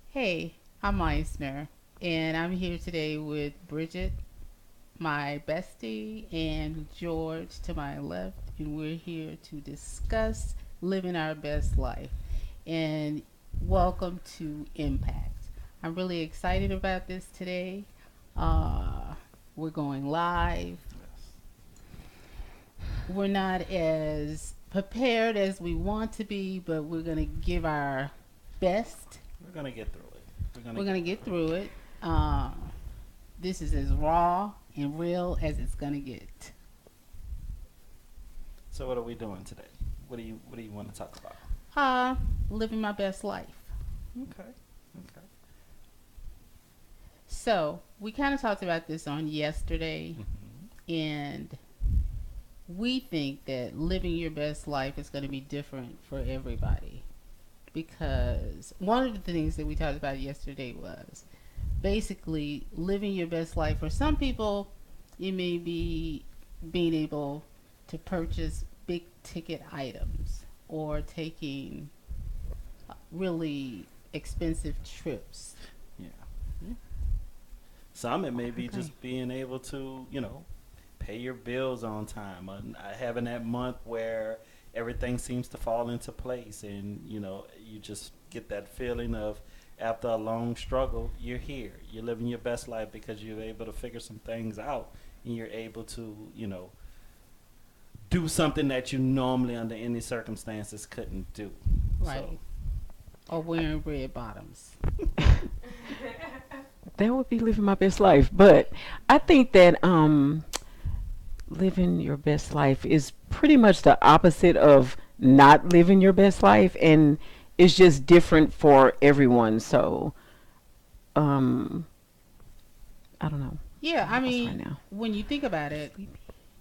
Hey, I'm Eisner, and I'm here today with Bridget, my bestie, and George to my left, and we're here to discuss living our best life. And welcome to Impact. I'm really excited about this today. Uh, we're going live. Yes. We're not as prepared as we want to be, but we're going to give our best. We're gonna get through it. We're gonna We're get going to through get it. through it. This is as raw and real as it's gonna get. So what are we doing today? What do you want to talk about? Uh, Living my best life. Okay. Okay. So we kind of talked about this on yesterday, Hmm. and we think that living your best life is going to be different for everybody because one of the things that we talked about yesterday was basically living your best life. For some people, it may be being able to purchase big ticket items or taking really expensive trips. Yeah. Yeah. Some it may be Okay. just being able to, pay your bills on time, or having that month where everything seems to fall into place, and you just get that feeling of after a long struggle, you're here. You're living your best life because you're able to figure some things out, and you're able to, do something that you normally under any circumstances couldn't do. So Right. Or wearing red bottoms. That would be living my best life. But I think that living your best life is pretty much the opposite of not living your best life, and it's just different for everyone. So um, I don't know. Yeah, I Lost right mean, now. when you think about it, Sleepy.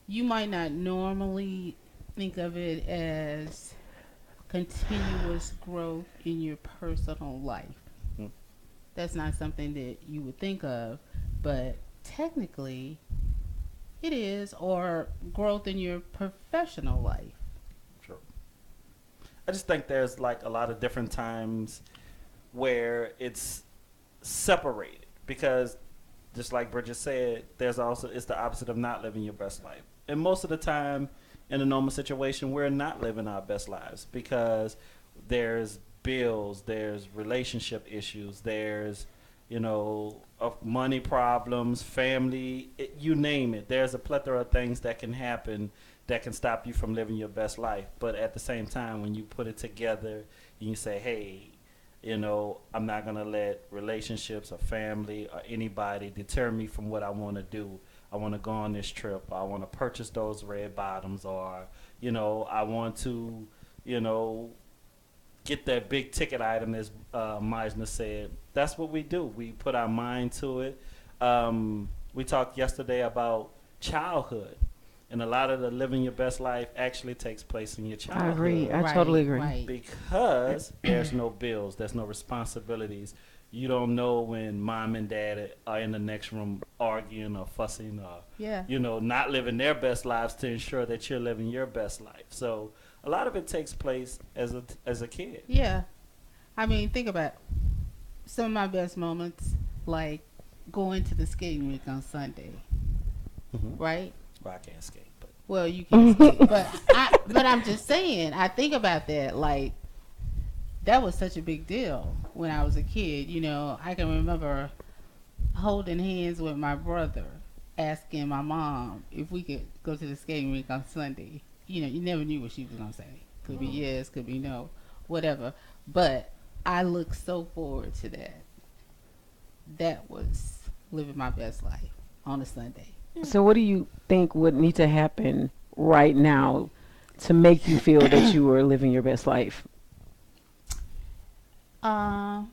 you might not normally think of it as continuous growth in your personal life. mm, That's not something that you would think of, but technically it is, or growth in your professional life. true. I just think there's like a lot of different times where it's separated because just like Bridget said, there's also it's the opposite of not living your best life. And most of the time in a normal situation we're not living our best lives because there's bills, there's relationship issues, there's of money problems, family, you name it. There's a plethora of things that can happen that can stop you from living your best life. But at the same time, when you put it together and you say, hey, I'm not going to let relationships or family or anybody deter me from what I want to do. I want to go on this trip. Or I want to purchase those red bottoms, or, I want to, you know, get that big ticket item, as Meisner said. That's what we do. We put our mind to it. We talked yesterday about childhood, and a lot of the living your best life actually takes place in your I agree. childhood I totally Right, agree. right. because there's no bills, there's no responsibilities. You don't know when mom and dad are in the next room arguing or fussing or, Yeah, not living their best lives to ensure that you're living your best life. So a lot of it takes place as a kid. yeah. I mean, think about some of my best moments, like going to the skating rink on Sunday, Mm-hmm. right? Well, I can't skate, but Well, you can't skate, but I'm just saying. I think about that, like that was such a big deal when I was a kid. I can remember holding hands with my brother, asking my mom if we could go to the skating rink on Sunday. You never knew what she was gonna say. Could be yes, could be no, whatever. But I look so forward to that. That was living my best life on a Sunday. yeah. So what do you think would need to happen right now to make you feel that you are living your best life? um,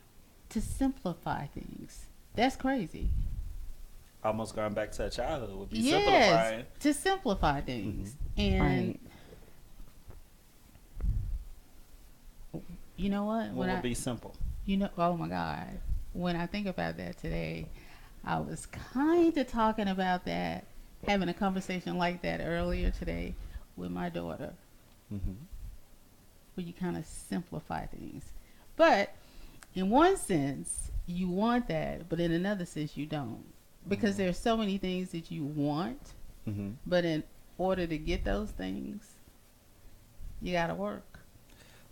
to simplify things. That's crazy. Almost going back to childhood would be Yes, simplifying. to simplify Hmm. things. And Right. you know what? What would be simple? Oh my God. When I think about that today, I was kind of talking about that, having a conversation like that earlier today with my daughter, Hmm. where you kind of simplify things. But in one sense, you want that, but in another sense, you don't. Because Mm-hmm. there's so many things that you want, Mm-hmm. but in order to get those things, you gotta work.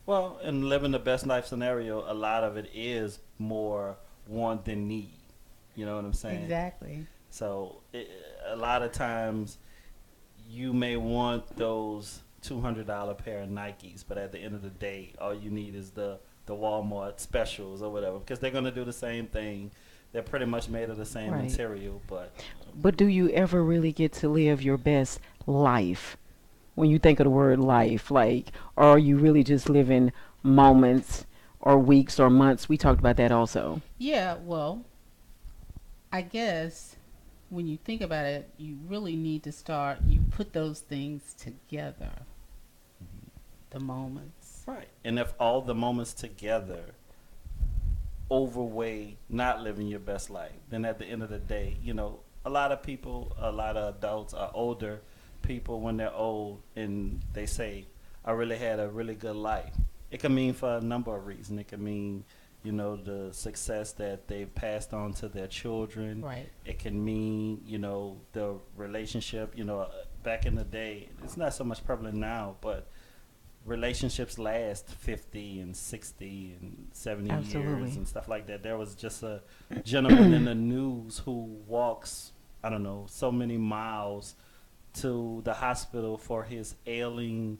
Well, in living the best life scenario, a lot of it is more want than need. You know what I'm saying? Exactly. So a lot of times you may want those $200 pair of Nikes, but at the end of the day, all you need is the Walmart specials or whatever, because they're gonna do the same thing. They're pretty much made of the same Right. material, but But do you ever really get to live your best life? When you think of the word life, like, or are you really just living moments or weeks or months? We talked about that also. Yeah, well, I guess when you think about it, you really need to start, you put those things together, the moments. right. And if all the moments together overweigh not living your best life, then at the end of the day, a lot of people, a lot of adults are older people when they're old and they say, I really had a really good life. It can mean for a number of reasons. It can mean, the success that they've passed on to their children. Right. It can mean, the relationship, back in the day, it's not so much prevalent now, but relationships last 50 and 60 and 70 years Absolutely. and stuff like that. There was just a gentleman in the news who walks, I don't know, so many miles to the hospital for his ailing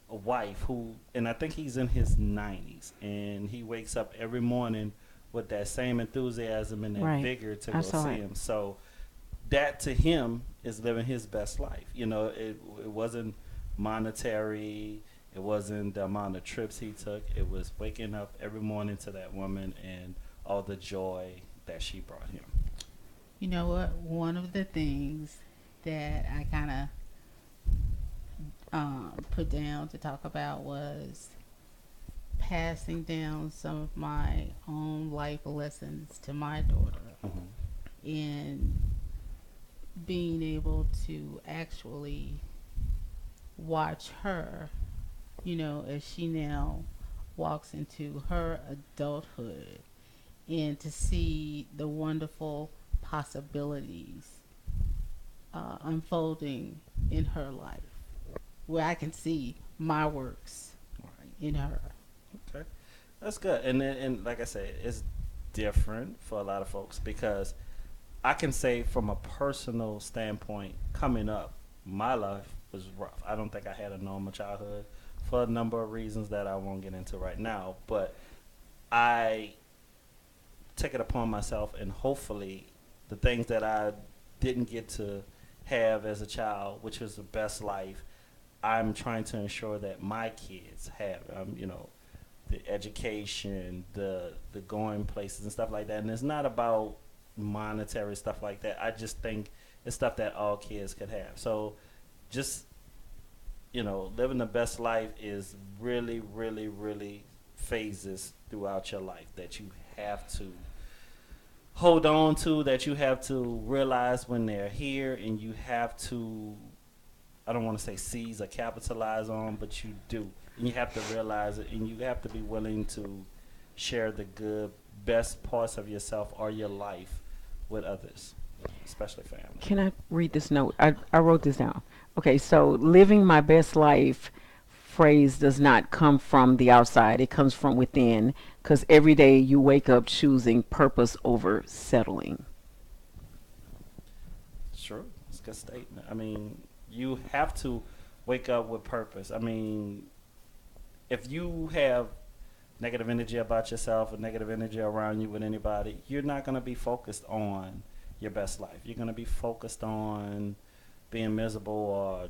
wife, who, and I think he's in his 90s, and he wakes up every morning with that same enthusiasm and that Right. vigor to I go saw see it. him. So that to him is living his best life. It wasn't monetary. It wasn't the amount of trips he took. It was waking up every morning to that woman and all the joy that she brought him. You know what? One of the things that I kind of put down to talk about was passing down some of my own life lessons to my daughter Hmm. and being able to actually watch her, as she now walks into her adulthood and to see the wonderful possibilities unfolding in her life where I can see my works Right. in her. Okay. That's good. And like I said, it's different for a lot of folks because I can say from a personal standpoint, coming up, my life was rough. I don't think I had a normal childhood for a number of reasons that I won't get into right now. But I take it upon myself, and hopefully, the things that I didn't get to have as a child, which was the best life, I'm trying to ensure that my kids have. The education, the going places and stuff like that. And it's not about monetary stuff like that. I just think it's stuff that all kids could have. So just living the best life is really, really, really phases throughout your life that you have to hold on to, that you have to realize when they're here, and you have to, I don't want to say seize or capitalize on, but you do. And you have to realize it, and you have to be willing to share the good, best parts of yourself or your life with others, especially family. Can I read this note? I wrote this down. Okay, so living my best life phrase does not come from the outside, it comes from within because every day you wake up choosing purpose over settling. Sure, it's a good statement. I mean, you have to wake up with purpose. I mean, if you have negative energy about yourself or negative energy around you with anybody, you're not going to be focused on your best life. You're going to be focused on being miserable or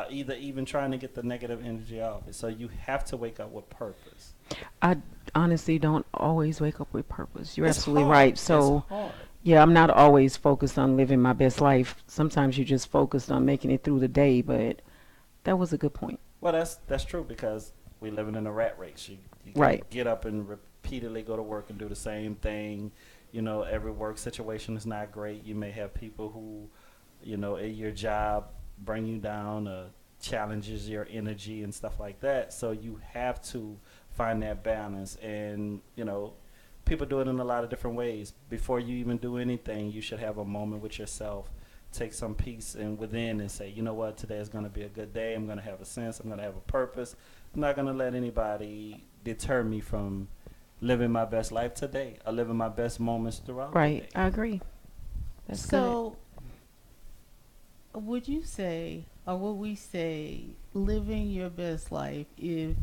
either even trying to get the negative energy off it. So you have to wake up with purpose. I honestly don't always wake up with purpose. You're It's absolutely hard. right. It's So, hard. yeah, I'm not always focused on living my best life. Sometimes you're just focused on making it through the day, but that was a good point. Well, that's true because we living in a rat race. You gotta Right. get up and repeatedly go to work and do the same thing. Every work situation is not great. You may have people who, at your job bring you down, challenges your energy and stuff like that. So you have to find that balance. And people do it in a lot of different ways. Before you even do anything, you should have a moment with yourself. Take some peace and within and say, you know what, today is going to be a good day. I'm going to have a sense. I'm going to have a purpose. I'm not going to let anybody deter me from living my best life today or living my best moments throughout Right. the day. I agree. That's So, would you say, or would we say, living your best life if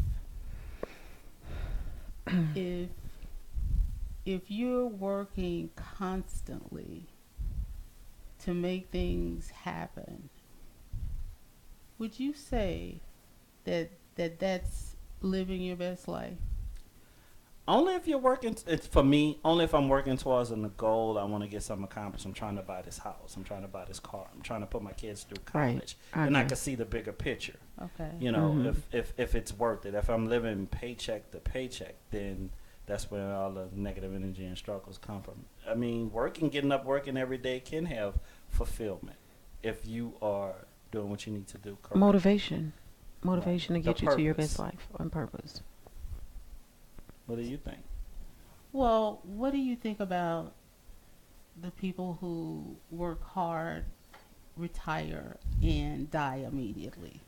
if you're working constantly to make things happen, would you say that's living your best life? Only if you're working, it's for me, only if I'm working towards a goal. I want to get something accomplished. I'm trying to buy this house. I'm trying to buy this car. I'm trying to put my kids through Right. college. And I Okay. can see the bigger picture. Okay. You know, Mhm. if it's worth it. If I'm living paycheck to paycheck, then that's where all the negative energy and struggles come from. I mean, getting up working every day can have fulfillment if you are doing what you need to do correctly. Motivation to The get you to your purpose. best life on purpose. What do you think? Well, what do you think about the people who work hard, retire, and die immediately?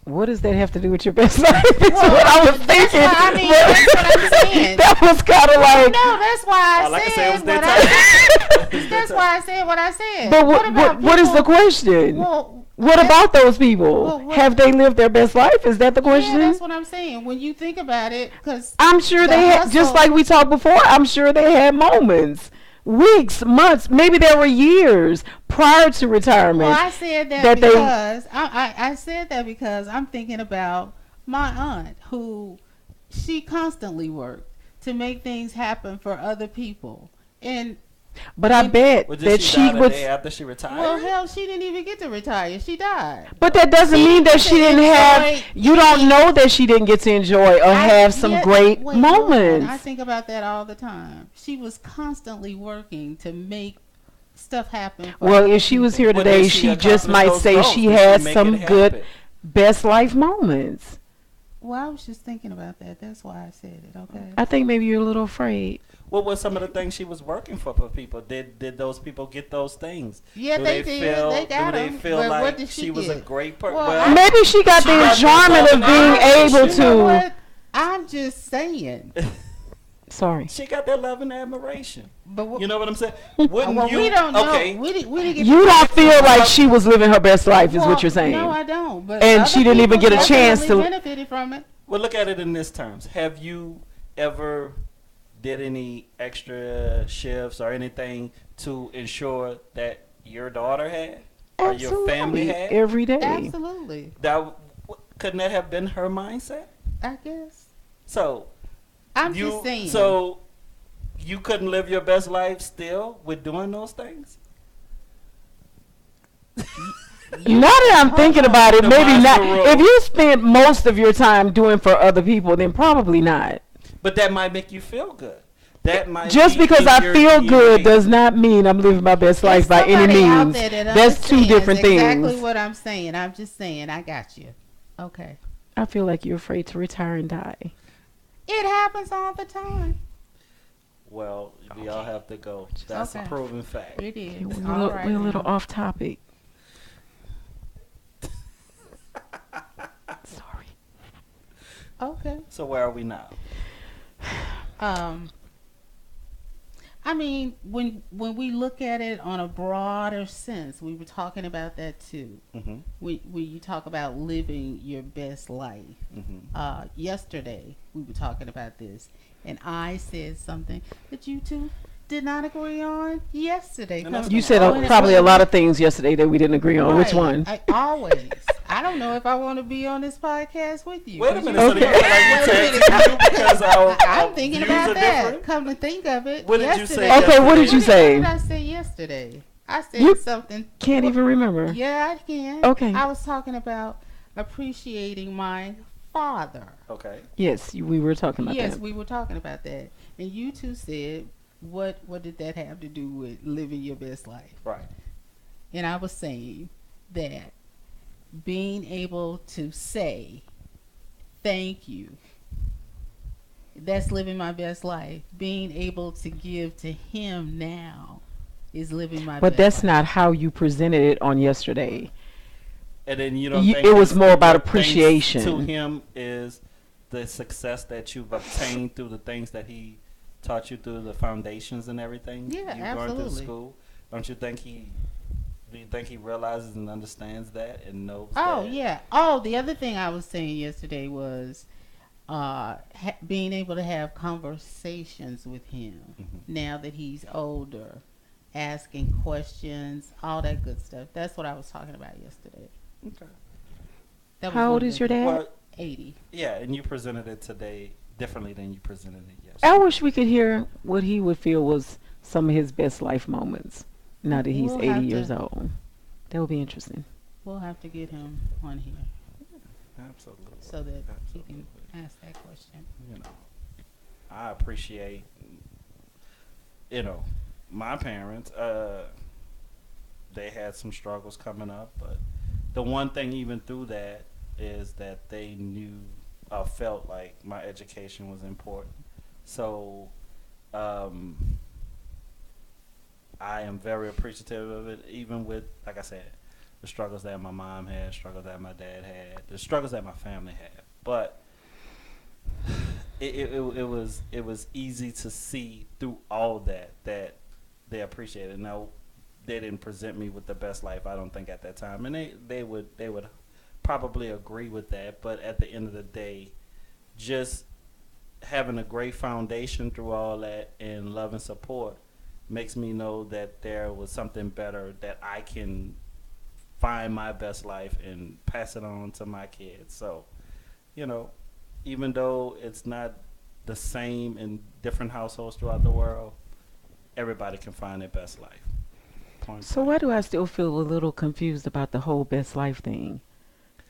What does that have to do with your best life? Is Well, what I was that's thinking. what I mean, that's what I'm saying. That was kind of like. No, that's why I All I can say said was what that I time. said. That's why I said what I said. But about what is the people- question? Well, What about those people? Well, what- Have they lived their best life? Is that the question? yeah, that's what I'm saying. When you think about it, because I'm sure the they had, just hustle- like we talked before, I'm sure they had moments, weeks, months, maybe there were years prior to retirement. well, I said that, that they- because I said that because I'm thinking about my aunt who she constantly worked to make things happen for other people, and But I bet Well, that did she she die the would. day after she retired? well, hell, she didn't even get to retire. She died. But that doesn't She mean that didn't she get to didn't have. enjoy You don't any- know that she didn't get to enjoy or have some great wait, hold on. moments. I think about that all the time. She was constantly working to make stuff happen. For Well, other if she was people. here Well, today, did she just accomplish might those say goals? she Did had make some it good happen? best life moments. Well, I was just thinking about that. That's why I said it. Okay. I think maybe you're a little afraid. What were some of the things she was working for people? Did those people get those things? Yeah, Do they did. Feel, They got do they them. feel But like what did she was a get? great person? Well, Well, Maybe she got She the got enjoyment of that being love and able admiration. You know to. what? I'm just saying. Sorry. she got that love and admiration. But You know what I'm saying? Wouldn't well, you? we don't know. Okay. We didn't get. You to don't feel like she was living her best life, is Well, what you're saying. No, I don't. But And other she didn't even people get a chance definitely to- benefited from it. Well, look at it in this terms. Have you ever did any extra shifts or anything to ensure that your daughter had or your family had? Every day. Absolutely. Couldn't that have been her mindset? I guess. So I'm you, just saying. so you couldn't live your best life still with doing those things? Now that I'm thinking about it, The maybe not. master rule. If you spent most of your time doing for other people, then probably not. But that might make you feel good. That might Just be because in I your feel good DNA. does not mean I'm living my best life by There's any somebody out means. there that That's two understands different exactly things. what I'm saying. I'm just saying. I got you. Okay. I feel like you're afraid to retire and die. It happens all the time. Well, we all have to go. That's Okay. a proven fact. It is. Okay, we're, All right we're a little now. off topic. Sorry. Okay. So where are we now? I mean, when we look at it on a broader sense, we were talking about that too. Mm-hmm. When you talk about living your best life, Mm-hmm. yesterday we were talking about this, and I said something that you two did not agree on yesterday. And that's You fine. said When- probably a when- lot of things yesterday that we didn't agree on. Which Right. one? I always. I don't know if I want to be on this podcast with you. Wait a 'cause minute. you- So do you feel like we Wait a tagged you because our I'm thinking views about are that. different? Come to think of it, What did you say yesterday- Okay, what did you say? What did I say yesterday? I said You something. Can't even remember. Yeah, I can. Okay. I was talking about appreciating my father. Okay. Yes, we were talking about Yes, that. we were talking about that, and you two said, "What did that have to do with living your best life?" Right. And I was saying that being able to say thank you That's living my best life. Being able to give to him now is living my But best that's life. not how you presented it on yesterday. And then you don't think It was more about your thanks to appreciation. him is the success that you've obtained through the things that he taught you through the foundations and everything Yeah, you going through absolutely. school. Don't you think he? Do you think he realizes and understands that and knows Oh that? yeah. Oh, the other thing I was saying yesterday was being able to have conversations with him Hmm. now that he's older, asking questions, all that good stuff. That's what I was talking about yesterday. Okay. That was How one old of is the your things. dad? Well, 80. yeah, and you presented it today differently than you presented it I yesterday. wish we could hear what he would feel was some of his best life moments now that he's We'll 80 have years to old. That would be interesting. we'll have to get him on here Absolutely. so that he can Absolutely. ask that question. You know, I appreciate, you know, my parents. They had some struggles coming up, but the one thing even through that is that they knew, felt like my education was important. So, um, I am very appreciative of it, even with, like I said, the struggles that my mom had, struggles that my dad had, the struggles that my family had. But it was easy to see through all that they appreciated. Now, they didn't present me with the best life, I don't think, at that time, and they would probably agree with that. But at the end of the day, just having a great foundation through all that and love and support makes me know that there was something better, that I can find my best life and pass it on to my kids. So, you know, even though it's not the same in different households throughout the world, everybody can find their best life. Point So blank. why do I still feel a little confused about the whole best life thing?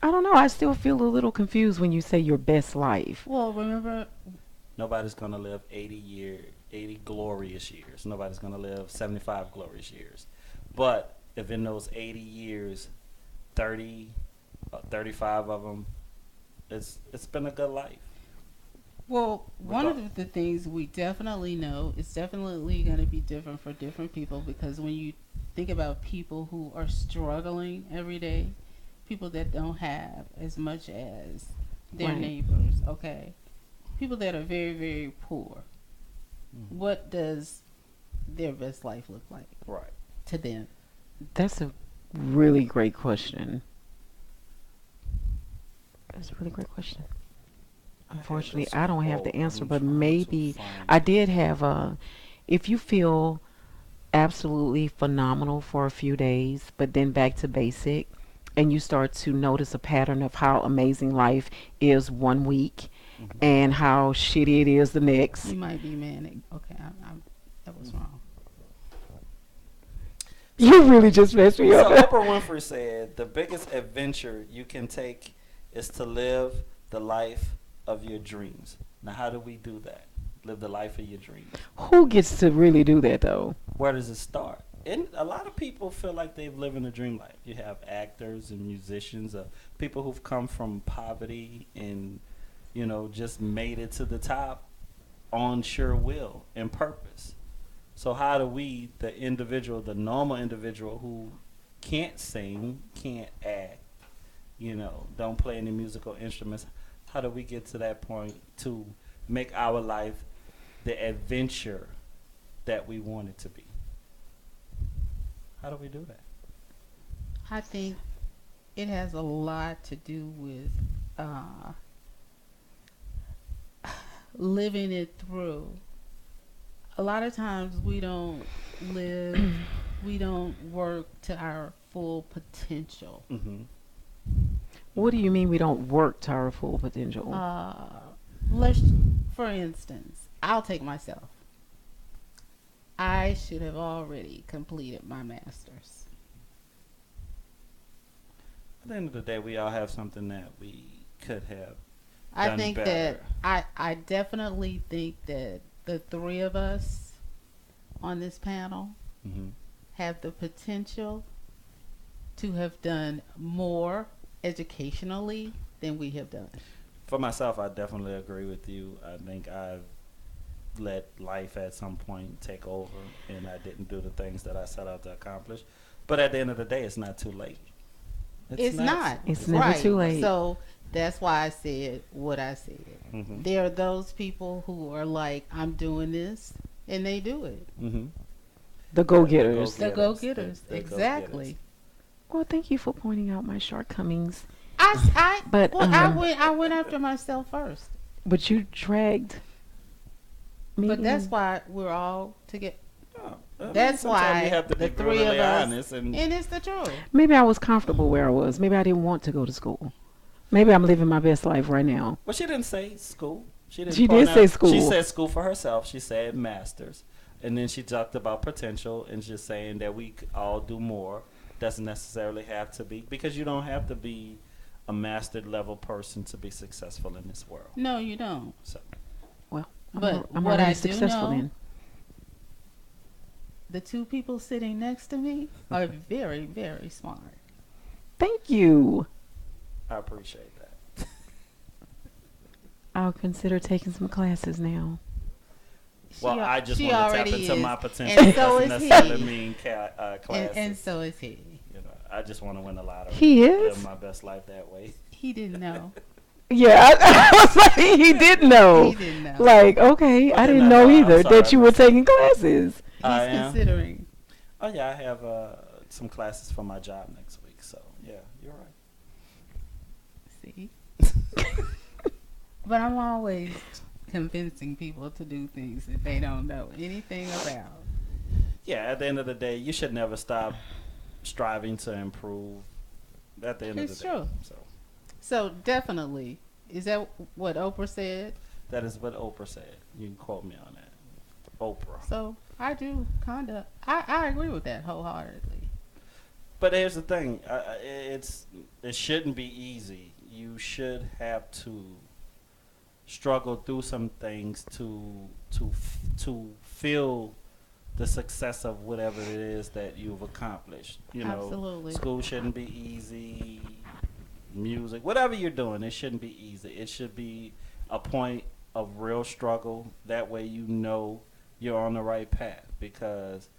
I don't know. I still feel a little confused when you say your best life. Well, remember, Nobody's gonna live 80 glorious years. Nobody's gonna live 75 glorious years. But if in those 80 years, 30, 35 of them, it's been a good life. well, one Regar- of the things we definitely know is definitely going to be different for different people because when you think about people who are struggling every day, people that don't have as much as their Right. neighbors, okay? People that are very, very poor, Mhm. what does their best life look like Right. to them? That's a really great question. That's a really great question. I had Unfortunately, this I don't have the quote. answer, I'm but trying to maybe find I it. did have if you feel absolutely phenomenal for a few days, but then back to basic, and you start to notice a pattern of how amazing life is one week Mhm. and how shitty it is the next. You might be manic. Okay, that was wrong. So, You really just messed me so up. Oprah Winfrey said, "The biggest adventure you can take is to live the life of your dreams." Now, how do we do that? Live the life of your dreams. Who gets to really do that though? Where does it start? And a lot of people feel like they've living a dream life. You have actors and musicians, people who've come from poverty and, just made it to the top on sheer will and purpose. So how do we, the individual, the normal individual who can't sing, can't act, don't play any musical instruments, how do we get to that point to make our life the adventure that we want it to be? How do we do that? I think it has a lot to do with uh, living it through. A lot of times we don't work to our full potential. Mm-hmm. What do you mean we don't work to our full potential? Let's, for instance, I'll take myself. I should have already completed my master's. At the end of the day, we all have something that we could have I done think that better. I definitely think that the three of us on this panel Mm-hmm. have the potential to have done more educationally than we have done. For myself, I definitely agree with you. I think I've let life at some point take over, and I didn't do the things that I set out to accomplish. But at the end of the day, it's not too late. It's not. It's It's never not Right. too late. So that's why I said what I said. Mm-hmm. There are those people who are like, I'm doing this, and they do it. Mm-hmm. The go-getters. The go getters. The Exactly. Well, thank you for pointing out my shortcomings. But, I went after myself first. But you dragged me. But that's in. why we're all together. Oh, I mean, That's sometimes why you have to the be three brutally of us, honest, and and it's the truth. Maybe I was comfortable where I was. Maybe I didn't want to go to school. Maybe I'm living my best life right now. well, she didn't say school. She She point did say out- school. She said school for herself. She said masters, and then she talked about potential and just saying that we could all do more. Doesn't necessarily have to be, because you don't have to be a mastered level person to be successful in this world. No, you don't. So Well, But I'm what already I do successful know- then. The two people sitting next to me are very, very smart. Thank you. I appreciate that. I'll consider taking some classes now. Well, I just she want to tap already into is. my potential. And so Doesn't is necessarily he. mean classes. And so is he. You know, I just want to win a lottery. He is? Live my best life that way. He didn't know. Yeah, I was like, he did know. He didn't know. Like, okay, What I did didn't I know know? I'm either sorry, that you I were missed it. taking classes. He's I am. considering. Oh yeah, I have some classes for my job next week. So yeah, you're right. See? But I'm always convincing people to do things that they don't know anything about. Yeah, at the end of the day, you should never stop striving to improve. At the end It's of the true. day, so So definitely, is that what Oprah said? that is what Oprah said. You can quote me on that. Oprah. So I do kind of. I agree with that wholeheartedly. But here's the thing: it shouldn't be easy. You should have to struggle through some things to feel the success of whatever it is that you've accomplished. You know, Absolutely. school shouldn't be easy. Music, whatever you're doing, it shouldn't be easy. It should be a point of real struggle. That way, you know you're on the right path. Because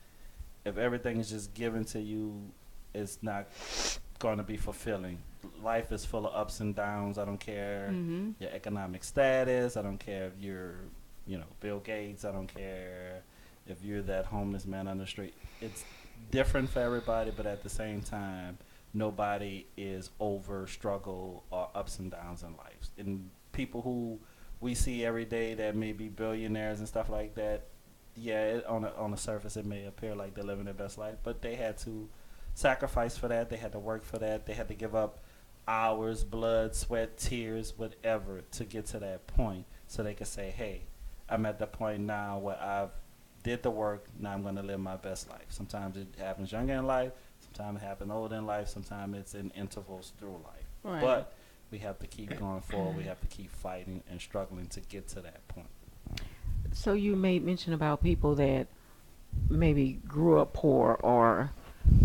if everything is just given to you, it's not going to be fulfilling. Life is full of ups and downs. I don't care Mm-hmm. your economic status. I don't care if you're, Bill Gates. I don't care if you're that homeless man on the street. It's different for everybody, but at the same time, nobody is over struggle or ups and downs in life. And people who we see every day that may be billionaires and stuff like that, yeah, on the surface it may appear like they're living their best life, but they had to sacrifice for that. They had to work for that. They had to give up hours, blood, sweat, tears, whatever to get to that point so they could say, hey, I'm at the point now where I've did the work, now I'm going to live my best life. Sometimes it happens younger in life, sometimes it happens older in life, sometimes it's in intervals through life. Right. But we have to keep going forward. We have to keep fighting and struggling to get to that point. So you made mention about people that maybe grew up poor or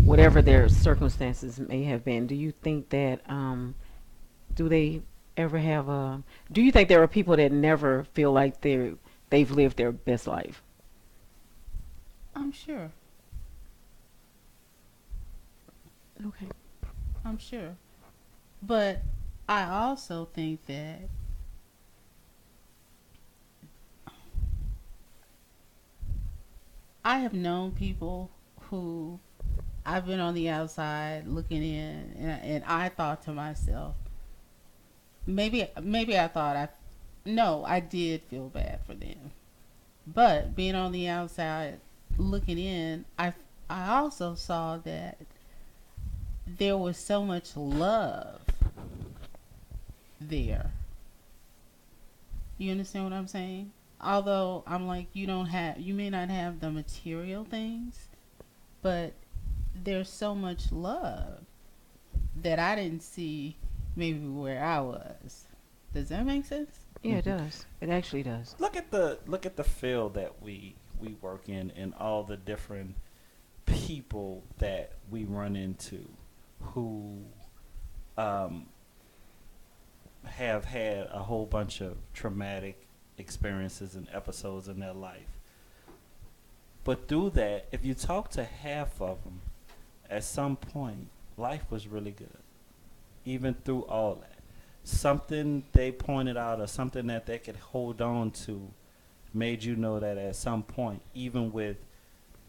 whatever their circumstances may have been. Do you think that do they ever have a? Do you think there are people that never feel like they've lived their best life? I'm sure. Okay. I'm sure. But I also think that I have known people who I've been on the outside looking in, and I thought to myself, maybe I thought I did feel bad for them. But being on the outside looking in, I also saw that there was so much love there. You understand what I'm saying? Although I'm like, you may not have the material things, but there's so much love that I didn't see maybe where I was. Does that make sense? Yeah, it does. It actually does. Look at the field that we work in and all the different people that we run into who have had a whole bunch of traumatic experiences and episodes in their life. But through that, if you talk to half of them, at some point, life was really good, even through all that. Something they pointed out or something that they could hold on to made you know that at some point, even with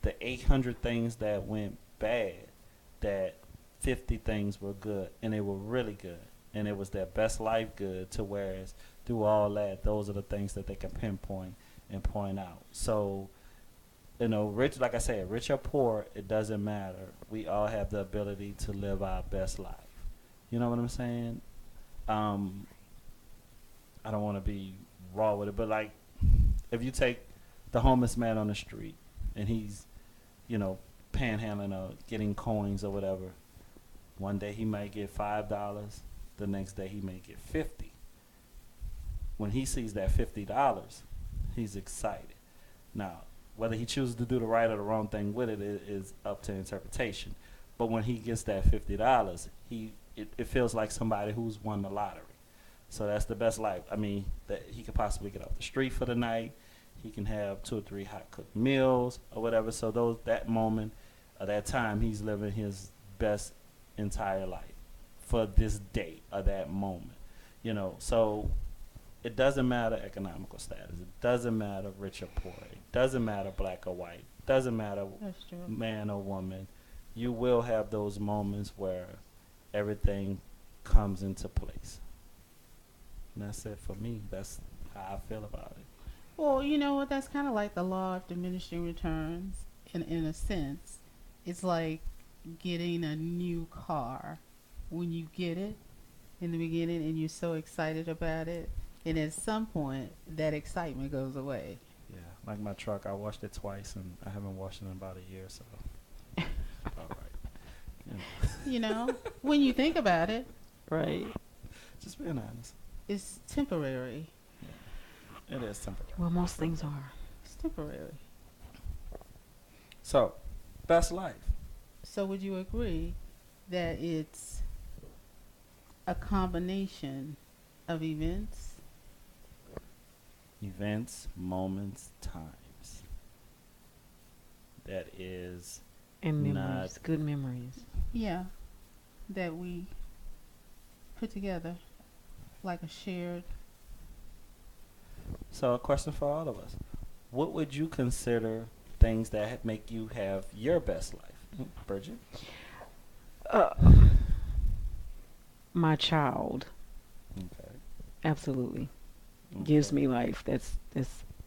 the 800 things that went bad, that 50 things were good, and they were really good, and it was their best life good. To whereas through all that, those are the things that they can pinpoint and point out. So, rich, like I said, rich or poor, it doesn't matter. We all have the ability to live our best life. You know what I'm saying? I don't want to be raw with it, but like, if you take the homeless man on the street and he's, panhandling or getting coins or whatever, one day he might get $5, the next day he may get 50. When he sees that $50, he's excited. Now, whether he chooses to do the right or the wrong thing with it is up to interpretation. But when he gets that $50, it feels like somebody who's won the lottery. So that's the best life. I mean, that he could possibly get off the street for the night. He can have 2 or 3 hot cooked meals or whatever. So that moment or that time, he's living his best entire life for this day or that moment. So it doesn't matter economical status. It doesn't matter rich or poor. It doesn't matter black or white. It doesn't matter That's true. man or woman. You will have those moments where everything comes into place. And that's it for me. That's how I feel about it. Well, you know what? That's kind of like the law of diminishing returns in a sense. It's like getting a new car. When you get it in the beginning and you're so excited about it, and at some point that excitement goes away. Yeah, like my truck, I washed it twice, and I haven't washed it in about a year, so all right. When you think about it, Right. Just being honest. it's temporary. It is temporary. Well, most things are. It's temporary. So, best life. So would you agree that it's a combination of events? Events, moments, times. That is And memories. Not- Good memories. Yeah, that we put together like a shared. So a question for all of us. What would you consider things that make you have your best life? Bridget? Uh, my child, Okay. absolutely, gives me life. That's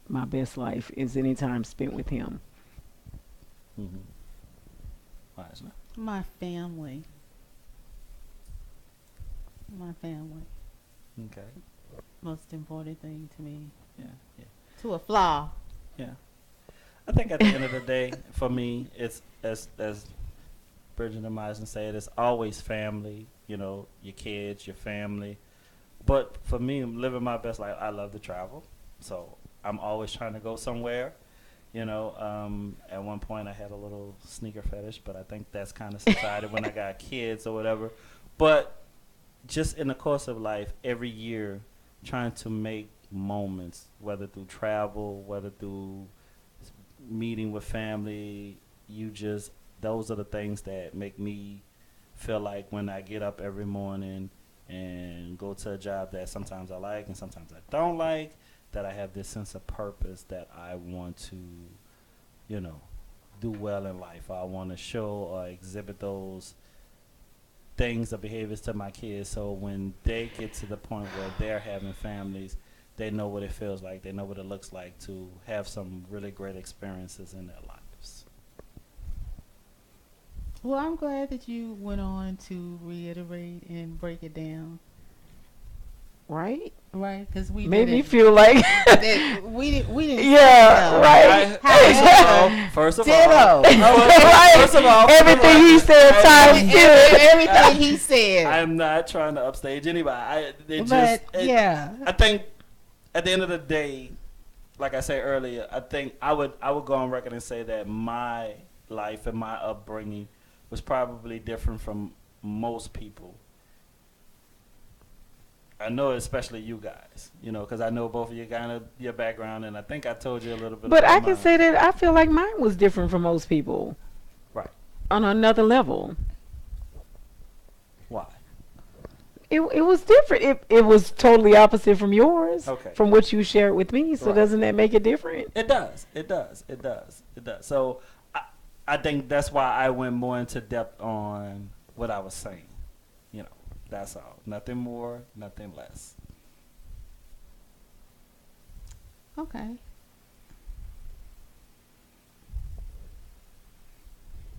my best life is any time spent with him. Mm-hmm. Wisely. My family. My family. Okay. Most important thing to me. Yeah. Yeah. To a flaw. Yeah. I think at the end of the day, for me, it's as Bridget and Meisner said, it's always family. Your kids, your family. But for me, I'm living my best life. I love to travel, so I'm always trying to go somewhere. At one point I had a little sneaker fetish, but I think that's kind of subsided when I got kids or whatever. But just in the course of life, every year, trying to make moments, whether through travel, whether through meeting with family, those are the things that make me feel like when I get up every morning and go to a job that sometimes I like and sometimes I don't like, that I have this sense of purpose that I want to, do well in life. I want to show or exhibit those things or behaviors to my kids, so when they get to the point where they're having families, they know what it feels like. They know what it looks like to have some really great experiences in their lives. Well, I'm glad that you went on to reiterate and break it down. Right? Right? Because we Made me didn't- feel like. we didn't Yeah, say right. However, First of all, ditto. Right. first of all, Everything he said times two. Everything he said. I am not trying to upstage anybody. Yeah. I think at the end of the day, like I said earlier, I think I would go on record and say that my life and my upbringing was probably different from most people I know, especially you guys, because I know both of you kind of your background, and I think I told you a little bit But about I can mine. say that I feel like mine was different from most people Right. on another level. Why? It was different. It was totally opposite from yours, Okay. from what you shared with me. So Right. doesn't that make it different? It does. It does. It does. It does. So I think that's why I went more into depth on what I was saying. That's all. Nothing more, nothing less. Okay.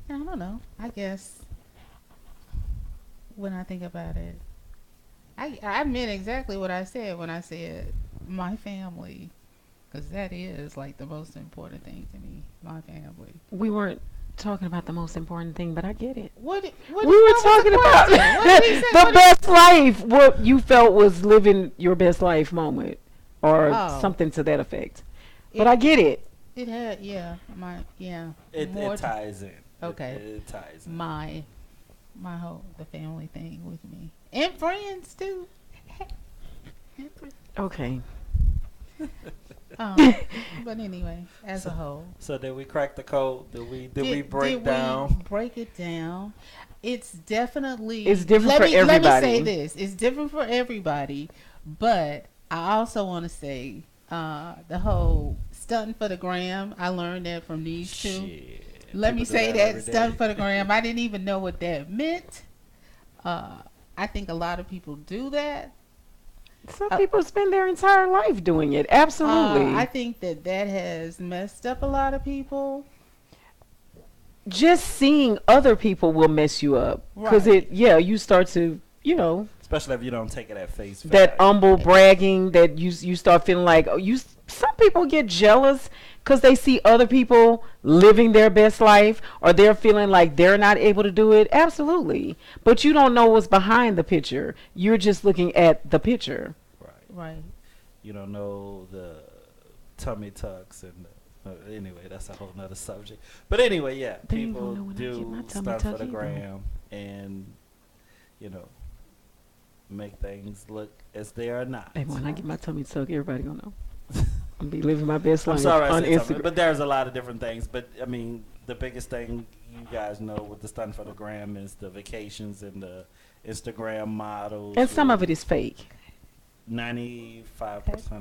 I don't know. I guess when I think about it, I meant exactly what I said when I said my family, because that is like the most important thing to me. My family. We weren't talking about the most important thing, but I get it. What We were was the talking about question? What did he say? the What did- best life. What you felt was living your best life moment, or Oh. something to that effect. It, But I get it. it had yeah. It More ties in. Okay. It ties in. my whole the family thing with me and friends too. And friends. Okay. But anyway, as a whole, So did we crack the code? Did we break did down? we break it down? It's definitely It's different let for me, Let me everybody. say this: it's different for everybody. But I also want to say the whole stunting for the gram. I learned that from these two. Shit. Let me People do say every that day. stunting for the gram. I didn't even know what that meant. I think a lot of people do that. Some people spend their entire life doing it. Absolutely. I think that has messed up a lot of people. Just seeing other people will mess you up because Right. you start to, Especially if you don't take it at face value. that humble bragging that you start feeling like, some people get jealous because they see other people living their best life, or they're feeling like they're not able to do it. Absolutely. But you don't know what's behind the picture. You're just looking at the picture. Right. Right. You don't know the tummy tucks and anyway, that's a whole nother subject. But anyway, yeah, They ain't people gonna know when I get my do tummy stuff tuck for the either. gram and make things look as they are not. Hey, when I get my tummy tuck, everybody gonna know. I'm be living my best I'm life sorry I on said something, Instagram. but there's a lot of different things. But I mean, the biggest thing you guys know with the stunt for the gram is the vacations and the Instagram models. And some of it is fake. 95%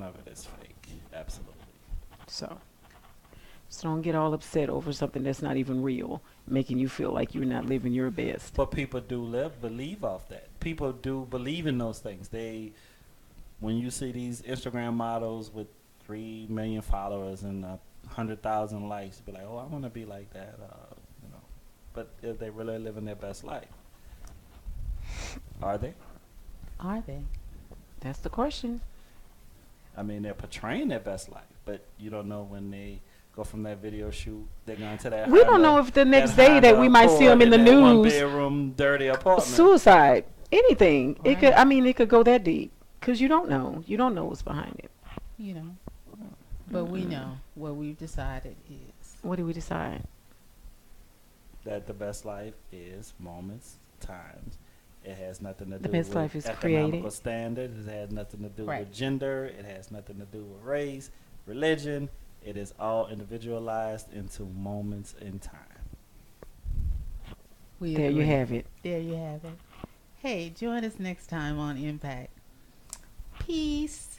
of it is fake. Absolutely. So don't get all upset over something that's not even real, making you feel like you're not living your best. But people do believe off that. People do believe in those things. When you see these Instagram models with 3 million followers and 100,000 likes, be like, oh, I want to be like that. But if they really living their best life, are they? Are they? That's the question. I mean, they're portraying their best life, but you don't know when they go from that video shoot, they're going to that. We don't know if the next day that we might see them in the One news, bedroom, dirty apartment. suicide, anything. It could. Right. I mean, it could go that deep because you don't know. You don't know what's behind it. You know. But we know what we've decided is. What do we decide? That the best life is moments, times. It has nothing to do The best with life is economical created. standards. It has nothing to do Right. with gender. It has nothing to do with race, religion. It is all individualized into moments in time. We There you agree. have it. There you have it. Hey, join us next time on Impact. Peace.